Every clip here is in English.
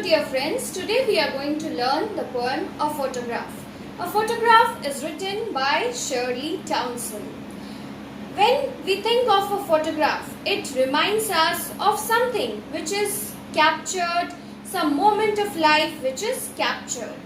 dear friends, today we are going to learn the poem A Photograph. A Photograph is written by Shirley Townsend. When we think of a photograph, it reminds us of something which is captured, some moment of life which is captured.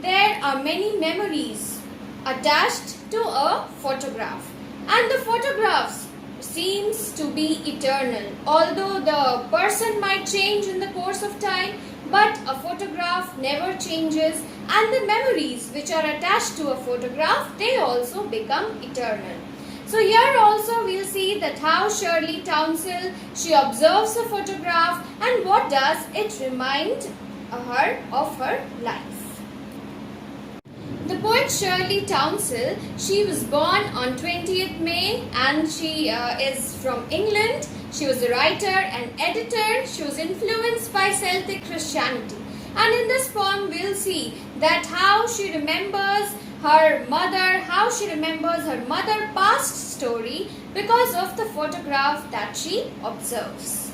There are many memories attached to a photograph, and the photographs seems to be eternal. Although the person might change in the course of time, but a photograph never changes, and the memories which are attached to a photograph, they also become eternal. So here also we'll see that how Shirley Townsend, she observes a photograph and what does it remind her of her life. The poet Shirley Townsend, she was born on 20th May and she is from England. She was a writer and editor. She was influenced by Celtic Christianity. And in this poem, we'll see that how she remembers her mother, past story because of the photograph that she observes.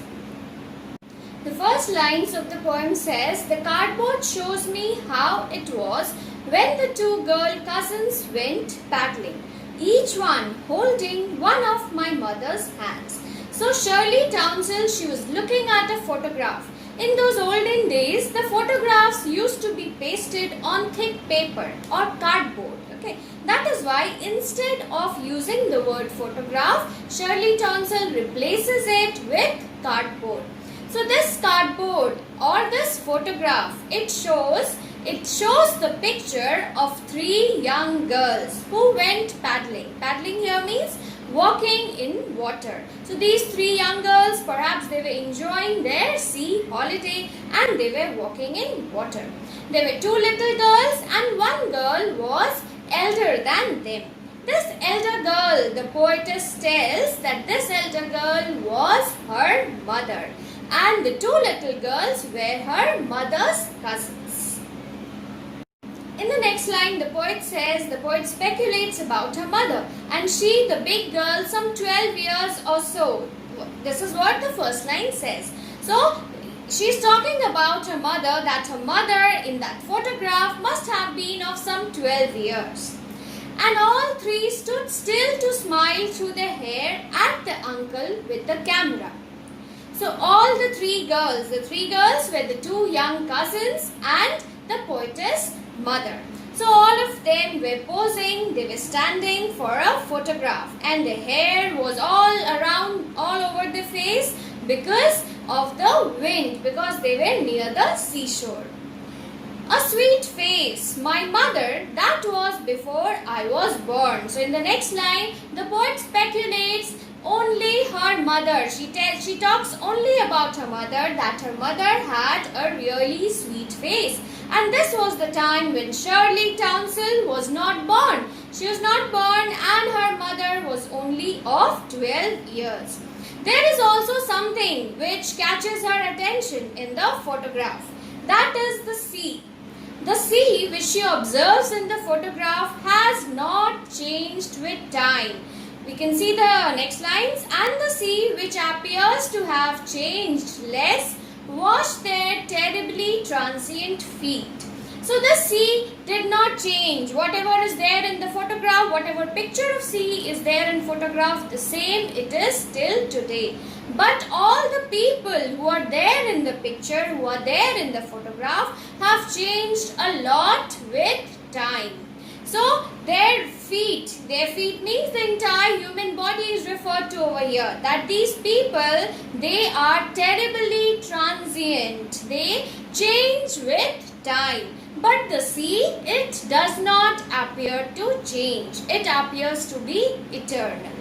The first lines of the poem says, "The cardboard shows me how it was when the two girl cousins went paddling, each one holding one of my mother's hands." So Shirley Townsend, she was looking at a photograph. In those olden days, the photographs used to be pasted on thick paper or cardboard. Okay, that is why instead of using the word photograph, Shirley Townsend replaces it with cardboard. So this cardboard or this photograph, it shows the picture of three young girls who went paddling. Paddling here means walking in water. So these three young girls, perhaps they were enjoying their sea holiday and they were walking in water. There were two little girls and one girl was elder than them. This elder girl, the poetess tells that this elder girl was her mother and the two little girls were her mother's cousins. In the next line, the poet speculates about her mother, and she, the big girl, some 12 years or so. This is what the first line says. So, she's talking about her mother, that her mother in that photograph must have been of some 12 years. And all three stood still to smile through their hair at the uncle with the camera. So, all the three girls were the two young cousins and the poetess mother. So all of them were posing, they were standing for a photograph and the hair was all over the face because of the wind, because they were near the seashore. A sweet face, my mother, that was before I was born. So in the next line, the poet speculates only her mother. She talks only about her mother, that her mother had a really sweet face. And this was the time when Shirley Townsend was not born. She was not born and her mother was only of 12 years. There is also something which catches her attention in the photograph. That is the sea. The sea which she observes in the photograph has not changed with time. We can see the next lines. And the sea which appears to have changed less washed their terribly transient feet. So the sea did not change. Whatever is there in the photograph, whatever picture of sea is there in photograph, the same it is till today. But all the people who are there in the picture, who are there in the photograph, have changed a lot with time. So their feet means the entire human body is referred to over here. That these people, they are terribly transient. They change with time. But the sea, it does not appear to change. It appears to be eternal.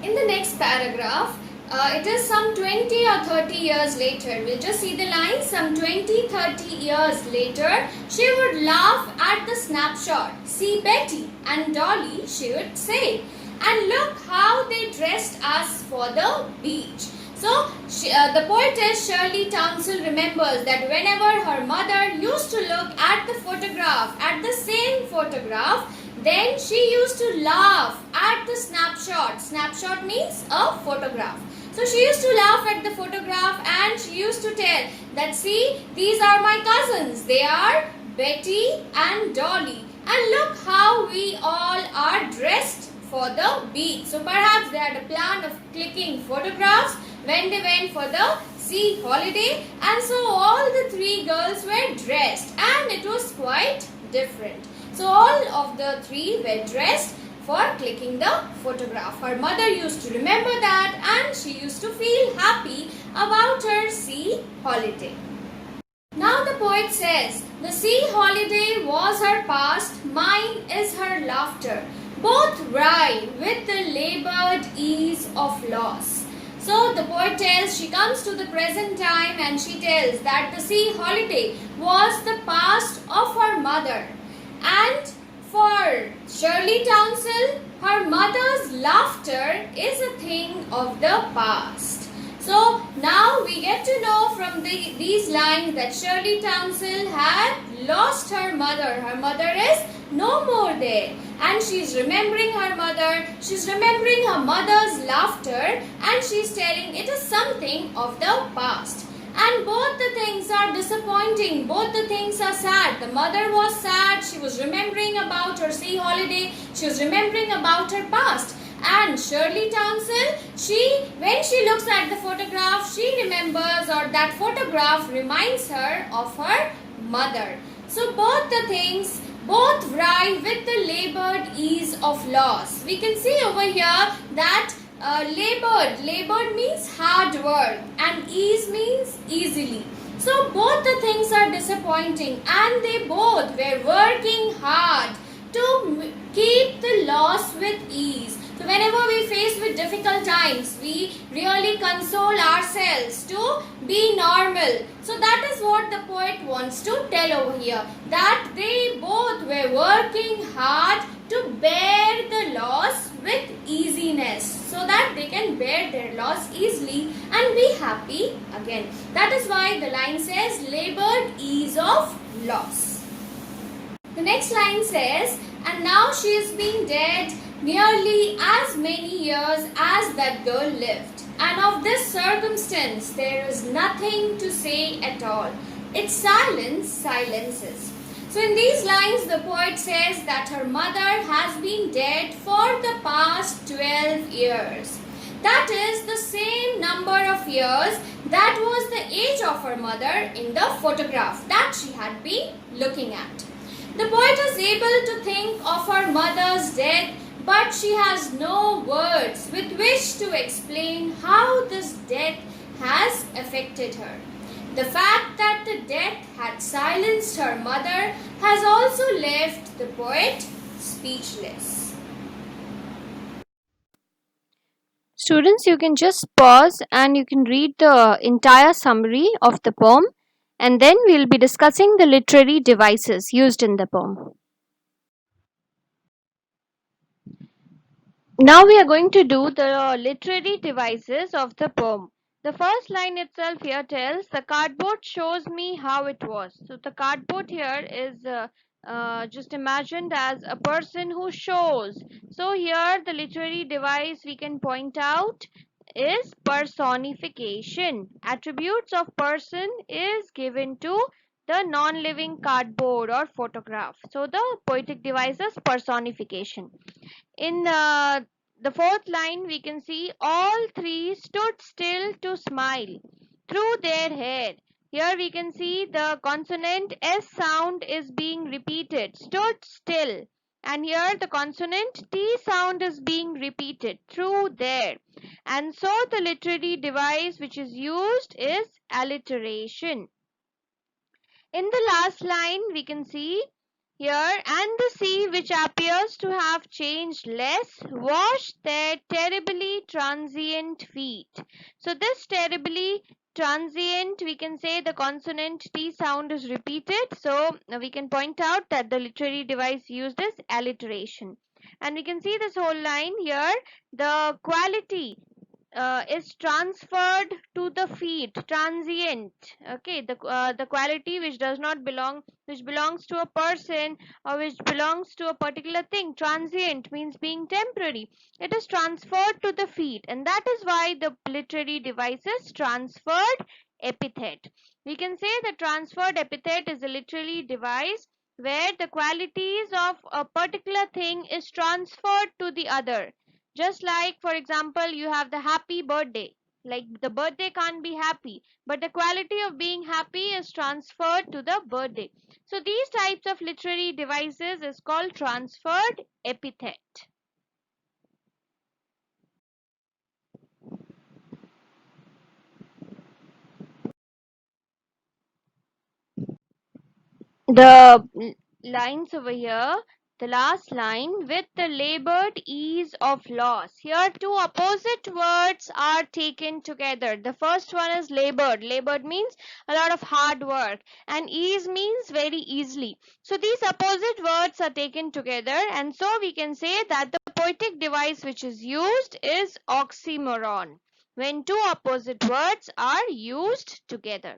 In the next paragraph, it is some 20 or 30 years later. We'll just see the line. Some 20-30 years later, she would laugh at the snapshot. See Betty and Dolly, she would say. And look how they dressed us for the beach. So, the poetess Shirley Townsend remembers that whenever her mother used to look at the photograph, at the same photograph, then she used to laugh at the snapshot. Snapshot means a photograph. So she used to laugh at the photograph and she used to tell that, see, these are my cousins. They are Betty and Dolly. And look how we all are dressed for the beach. So perhaps they had a plan of clicking photographs when they went for the sea holiday, and so all the three girls were dressed and it was quite different. So all of the three were dressed for clicking the photograph. Her mother used to remember that and she used to feel happy about her sea holiday. Now the poet says, the sea holiday was her past, mine is her laughter. Both rhyme with the labored ease of loss. So the poet tells, she comes to the present time and she tells that the sea holiday was the past of her mother. And for Shirley Townsend, her mother's laughter is a thing of the past. So now we get to know from these lines that Shirley Townsend had lost her mother. Her mother is no more there. And she's remembering her mother. She's remembering her mother's laughter. And she's telling it is something of the past. And both the things are disappointing. Both the things are sad. The mother was sad. She was remembering about her sea holiday. She was remembering about her past. And Shirley Townsend, when she looks at the photograph, she remembers, or that photograph reminds her of her mother. So both the things, both rhyme with the labored ease of loss. We can see over here that labored means hard work and ease means easily. So both the things are disappointing and they both were working hard to keep the loss with ease. So whenever we face with difficult times, we really console ourselves to be normal. So that is what the poet wants to tell over here. That they both were working hard to bear the loss with easiness. So that they can bear their loss easily and be happy again. That is why the line says, labored ease of loss. The next line says, and now she is being dead nearly as many years as that girl lived. And of this circumstance there is nothing to say at all. Its silence silences. So in these lines the poet says that her mother has been dead for the past 12 years. That is the same number of years that was the age of her mother in the photograph that she had been looking at. The poet is able to think of her mother's death, but she has no words with which to explain how this death has affected her. The fact that the death had silenced her mother has also left the poet speechless. Students, you can just pause and you can read the entire summary of the poem, and then we'll be discussing the literary devices used in the poem. Now we are going to do the literary devices of the poem. The first line itself here tells, the cardboard shows me how it was. So the cardboard here is just imagined as a person who shows. So here the literary device we can point out is personification. Attributes of person is given to the non-living cardboard or photograph. So the poetic device is personification. In the fourth line, we can see all three stood still to smile through their hair. Here we can see the consonant S sound is being repeated, stood still. And here the consonant T sound is being repeated through there. And so the literary device which is used is alliteration. In the last line, we can see here, and the sea, which appears to have changed less, washed their terribly transient feet. So, this terribly transient, we can say the consonant T sound is repeated. So, we can point out that the literary device used is alliteration. And we can see this whole line here, the quality is transferred to the feet, transient. Okay, the quality which does not belong, which belongs to a person or which belongs to a particular thing. Transient means being temporary. It is transferred to the feet, and that is why the literary device is transferred epithet. We can say the transferred epithet is a literary device where the qualities of a particular thing is transferred to the other. Just like, for example, you have the happy birthday. Like the birthday can't be happy, but the quality of being happy is transferred to the birthday. So these types of literary devices is called transferred epithet. The lines over here, the last line, with the labored ease of loss. Here two opposite words are taken together. The first one is labored. Labored means a lot of hard work, and ease means very easily. So these opposite words are taken together, and so we can say that the poetic device which is used is oxymoron, when two opposite words are used together.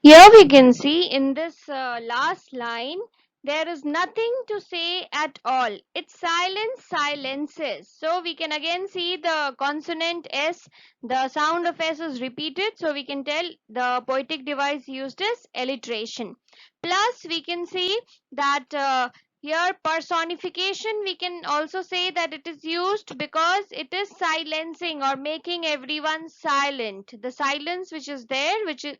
Here we can see in this last line, there is nothing to say at all. It's silence, silences. So we can again see the consonant S, the sound of S is repeated. So we can tell the poetic device used is alliteration. Plus we can see that here personification, we can also say that it is used because it is silencing or making everyone silent. The silence which is there,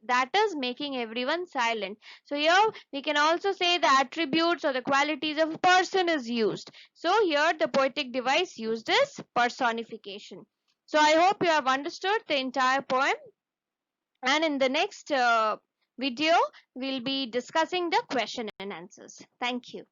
that is making everyone silent. So here we can also say the attributes or the qualities of a person is used. So here the poetic device used is personification. So I hope you have understood the entire poem, and in the next video we'll be discussing the question and answers. Thank you.